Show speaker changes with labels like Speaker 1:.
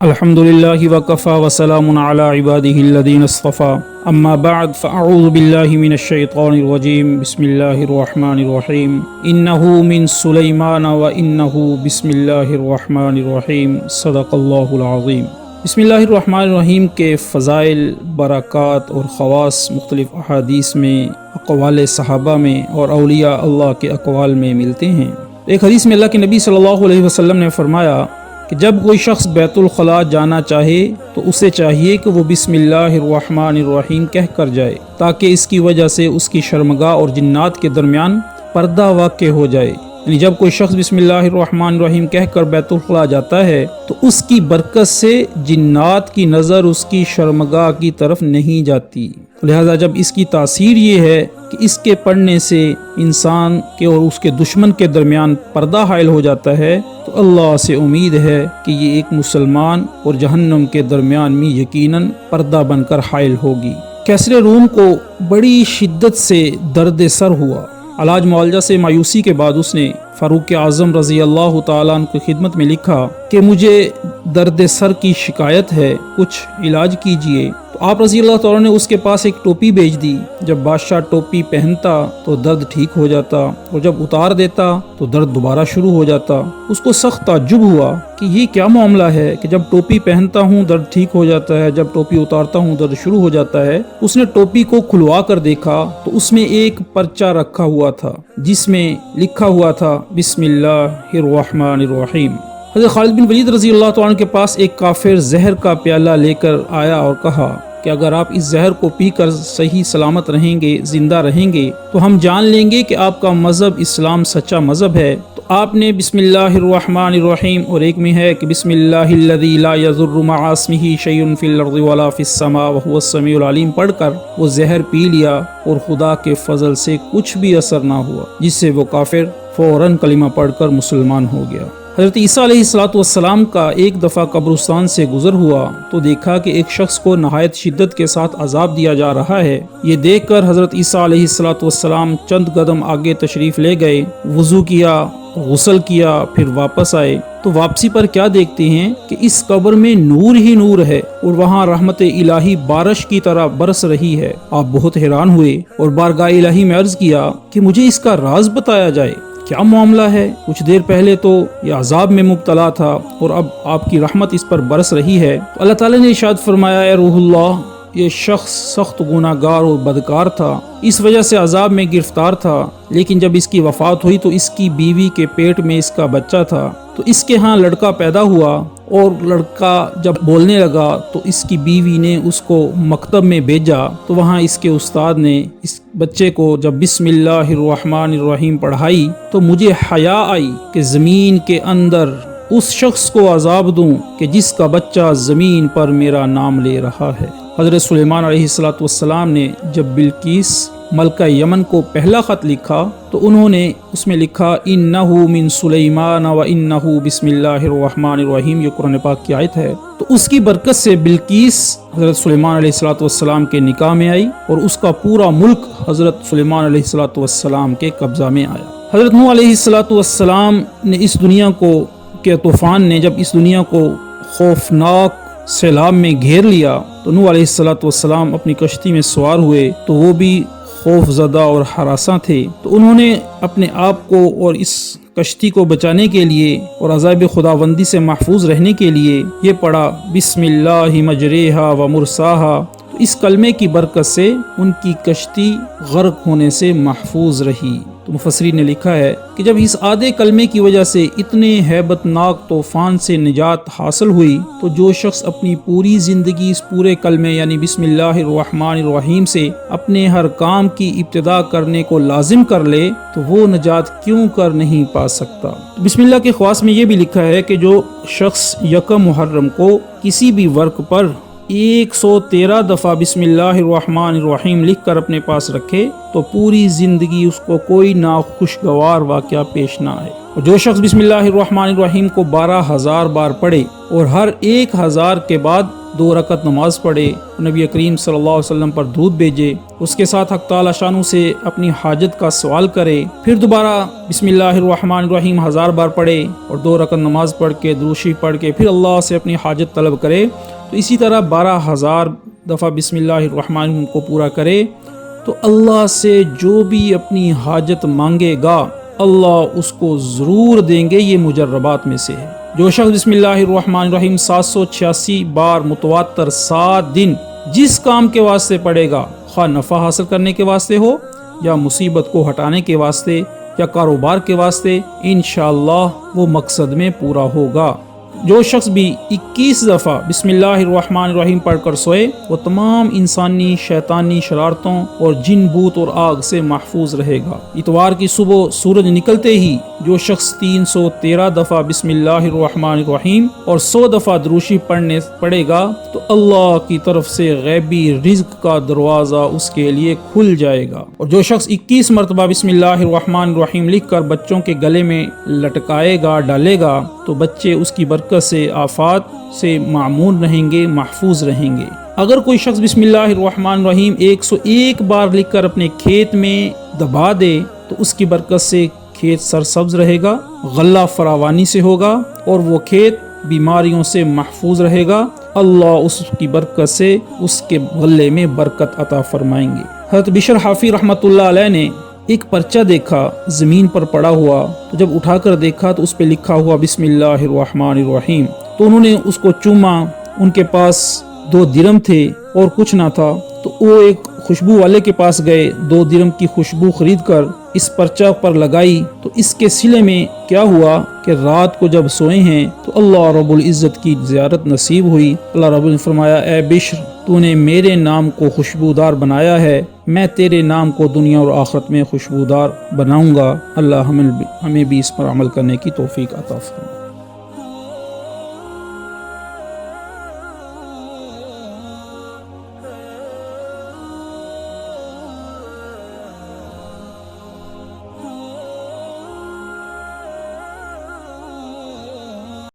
Speaker 1: الحمد للہ وکفی وسلام علی عباده الذین اصطفی اما بعد فاعوذ باللہ من الشیطان الرجیم بسم اللہ الرحمن الرحیم انہ من سلیمان وانہ بسم اللہ الرحمن الرحیم صدق اللہ العظیم۔ بسم اللہ الرحمن الرحیم کے فضائل، برکات اور خواص مختلف احادیث میں، اقوال صحابہ میں اور اولیاء اللہ کے اقوال میں ملتے ہیں۔ ایک حدیث میں اللہ کے نبی صلی اللہ علیہ وسلم نے فرمایا کہ جب کوئی شخص بیت الخلاء جانا چاہے تو اسے چاہیے کہ وہ بسم اللہ الرحمن الرحیم کہہ کر جائے، تاکہ اس کی وجہ سے اس کی شرمگاہ اور جنات کے درمیان پردہ واقع ہو جائے۔ یعنی جب کوئی شخص بسم اللہ الرحمن الرحیم کہہ کر بیت الخلاء جاتا ہے تو اس کی برکت سے جنات کی نظر اس کی شرمگاہ کی طرف نہیں جاتی۔ لہذا جب اس کی تاثیر یہ ہے کہ اس کے پڑھنے سے انسان کے اور اس کے دشمن کے درمیان پردہ حائل ہو جاتا ہے، تو اللہ سے امید ہے کہ یہ ایک مسلمان اور جہنم کے درمیان میں یقیناً پردہ بن کر حائل ہوگی۔ کیسر روم کو بڑی شدت سے درد سر ہوا۔ علاج معالجہ سے مایوسی کے بعد اس نے فاروق اعظم رضی اللہ تعالیٰ عنہ کی خدمت میں لکھا کہ مجھے درد سر کی شکایت ہے، کچھ علاج کیجیے۔ تو آپ رضی اللہ تعالیٰ نے اس کے پاس ایک ٹوپی بھیج دی۔ جب بادشاہ ٹوپی پہنتا تو درد ٹھیک ہو جاتا، اور جب اتار دیتا تو درد دوبارہ شروع ہو جاتا۔ اس کو سخت تعجب ہوا کہ یہ کیا معاملہ ہے کہ جب ٹوپی پہنتا ہوں درد ٹھیک ہو جاتا ہے، جب ٹوپی اتارتا ہوں درد شروع ہو جاتا ہے۔ اس نے ٹوپی کو کھلوا کر دیکھا تو اس میں ایک پرچہ رکھا ہوا تھا جس میں لکھا ہوا تھا بسم اللہ الرحمن الرحیم۔ حضرت خالد بن ولید رضی اللہ تعالیٰ عنہ کے پاس ایک کافر زہر کا پیالہ لے کر آیا اور کہا کہ اگر آپ اس زہر کو پی کر صحیح سلامت رہیں گے، زندہ رہیں گے، تو ہم جان لیں گے کہ آپ کا مذہب اسلام سچا مذہب ہے۔ تو آپ نے بسم اللہ الرحمن الرحیم، اور ایک میں ہے کہ بسم اللہ الذی لا یضر مع اسمہ شیء فی الارض ولا فی السماء وہو السمیع العلیم پڑھ کر وہ زہر پی لیا، اور خدا کے فضل سے کچھ بھی اثر نہ ہوا، جس سے وہ کافر فوراً کلمہ پڑھ کر مسلمان ہو گیا۔ حضرت عیسیٰ علیہ السلام کا ایک دفعہ قبرستان سے گزر ہوا تو دیکھا کہ ایک شخص کو نہایت شدت کے ساتھ عذاب دیا جا رہا ہے۔ یہ دیکھ کر حضرت عیسیٰ علیہ السلام چند قدم آگے تشریف لے گئے، وضو کیا، غسل کیا، پھر واپس آئے۔ تو واپسی پر کیا دیکھتے ہیں کہ اس قبر میں نور ہی نور ہے، اور وہاں رحمت الہی بارش کی طرح برس رہی ہے۔ آپ بہت حیران ہوئے اور بارگاہ الہی میں عرض کیا کہ مجھے اس کا راز بتایا جائے، کیا معاملہ ہے؟ کچھ دیر پہلے تو یہ عذاب میں مبتلا تھا اور اب آپ کی رحمت اس پر برس رہی ہے۔ تو اللہ تعالیٰ نے ارشاد فرمایا، اے روح اللہ، یہ شخص سخت گناہ گار اور بدکار تھا، اس وجہ سے عذاب میں گرفتار تھا، لیکن جب اس کی وفات ہوئی تو اس کی بیوی کے پیٹ میں اس کا بچہ تھا، تو اس کے ہاں لڑکا پیدا ہوا، اور لڑکا جب بولنے لگا تو اس کی بیوی نے اس کو مکتب میں بھیجا۔ تو وہاں اس کے استاد نے اس بچے کو جب بسم اللہ الرحمن الرحیم پڑھائی تو مجھے حیا آئی کہ زمین کے اندر اس شخص کو عذاب دوں کہ جس کا بچہ زمین پر میرا نام لے رہا ہے۔ حضرت سلیمان علیہ السلام نے جب بلقیس ملکہ یمن کو پہلا خط لکھا تو انہوں نے اس میں لکھا انہ من سلیمان و انہ بسم اللہ الرحمن الرحیم، یہ قرآن پاک کی آیت ہے۔ تو اس کی برکت سے بلقیس حضرت سلیمان علیہ السلام کے نکاح میں آئی، اور اس کا پورا ملک حضرت سلیمان علیہ السلام کے قبضہ میں آیا۔ حضرت نوح علیہ السلام نے اس دنیا کو کے طوفان نے جب اس دنیا کو خوفناک سیلاب میں گھیر لیا تو نوح علیہ السلام اپنی کشتی میں سوار ہوئے تو وہ بھی خوف زدہ اور ہراساں تھے۔ تو انہوں نے اپنے آپ کو اور اس کشتی کو بچانے کے لیے اور عذاب خداوندی سے محفوظ رہنے کے لیے یہ پڑھا بسم اللہ مجریہا و مرساہا۔ تو اس کلمے کی برکت سے ان کی کشتی غرق ہونے سے محفوظ رہی۔ تو مفسرین نے لکھا ہے کہ جب اس آدھے کلمے کی وجہ سے اتنے ہیبت ناک طوفان سے نجات حاصل ہوئی تو جو شخص اپنی پوری زندگی اس پورے کلمے یعنی بسم اللہ الرحمن الرحیم سے اپنے ہر کام کی ابتدا کرنے کو لازم کر لے تو وہ نجات کیوں کر نہیں پا سکتا۔ بسم اللہ کے خواص میں یہ بھی لکھا ہے کہ جو شخص یکم محرم کو کسی بھی ورق پر 113 دفعہ بسم اللہ الرحمن الرحیم لکھ کر اپنے پاس رکھے تو پوری زندگی اس کو کوئی ناخوشگوار واقعہ پیش نہ آئے۔ اور جو شخص بسم اللہ الرحمن الرحیم کو 12,000 بار پڑھے اور ہر 1,000 کے بعد 2 رکعت نماز پڑھے، نبی کریم صلی اللہ علیہ وسلم پر درود بھیجے، اس کے ساتھ حق تعالی شانہ سے اپنی حاجت کا سوال کرے، پھر دوبارہ بسم اللہ الرحمن الرحیم 1000 بار پڑھے اور 2 رکعت نماز پڑھ کے درود شریف پڑھ کے پھر اللہ سے اپنی حاجت طلب کرے، تو اسی طرح 12,000 دفعہ بسم اللہ الرحمن الرحیم کو پورا کرے، تو اللہ سے جو بھی اپنی حاجت مانگے گا اللہ اس کو ضرور دیں گے۔ یہ مجربات میں سے ہے۔ جو شخص بسم اللہ الرحمن الرحیم 786 بار متواتر 7 دن جس کام کے واسطے پڑھے گا، خواہ نفع حاصل کرنے کے واسطے ہو یا مصیبت کو ہٹانے کے واسطے یا کاروبار کے واسطے، انشاءاللہ وہ مقصد میں پورا ہوگا۔ جو شخص بھی 21 دفعہ بسم اللہ الرحمن الرحیم پڑھ کر سوئے وہ تمام انسانی شیطانی شرارتوں اور جن بوت اور آگ سے محفوظ رہے گا۔ اتوار کی صبح سورج نکلتے ہی جو شخص 313 دفعہ بسم اللہ الرحمن الرحیم اور 100 دفعہ دروشی پڑھے گا تو اللہ کی طرف سے غیبی رزق کا دروازہ اس کے لیے کھل جائے گا۔ اور جو شخص 21 مرتبہ بسم اللہ الرحمن الرحیم لکھ کر بچوں کے گلے میں لٹکائے گا، ڈالے گا، تو بچے اس کی برکت سے آفات سے معمون رہیں گے، محفوظ رہیں گے۔ اگر کوئی شخص بسم اللہ الرحمن الرحیم 101 بار لکھ کر اپنے کھیت میں دبا دے تو اس کی برکت سے کھیت سرسبز رہے گا، غلہ فراوانی سے ہوگا اور وہ کھیت بیماریوں سے محفوظ رہے گا۔ اللہ اس کی برکت سے اس کے غلے میں برکت عطا فرمائیں گے۔ حضرت بشر حافی رحمۃ اللہ علیہ نے ایک پرچہ دیکھا زمین پر پڑا ہوا، تو جب اٹھا کر دیکھا تو اس پہ لکھا ہوا بسم اللہ الرحمن الرحیم، تو انہوں نے اس کو چوما۔ ان کے پاس 2 درم تھے اور کچھ نہ تھا، تو وہ ایک خوشبو والے کے پاس گئے، 2 درم کی خوشبو خرید کر اس پرچہ پر لگائی، تو اس کے صلے میں کیا ہوا کہ رات کو جب سوئے ہیں تو اللہ رب العزت کی زیارت نصیب ہوئی۔ اللہ رب العزت نے فرمایا اے بشر تو نے میرے نام کو خوشبودار بنایا ہے، میں تیرے نام کو دنیا اور آخرت میں خوشبودار بناؤں گا۔ اللہ ہمیں بھی اس پر عمل کرنے کی توفیق عطا فرمائے۔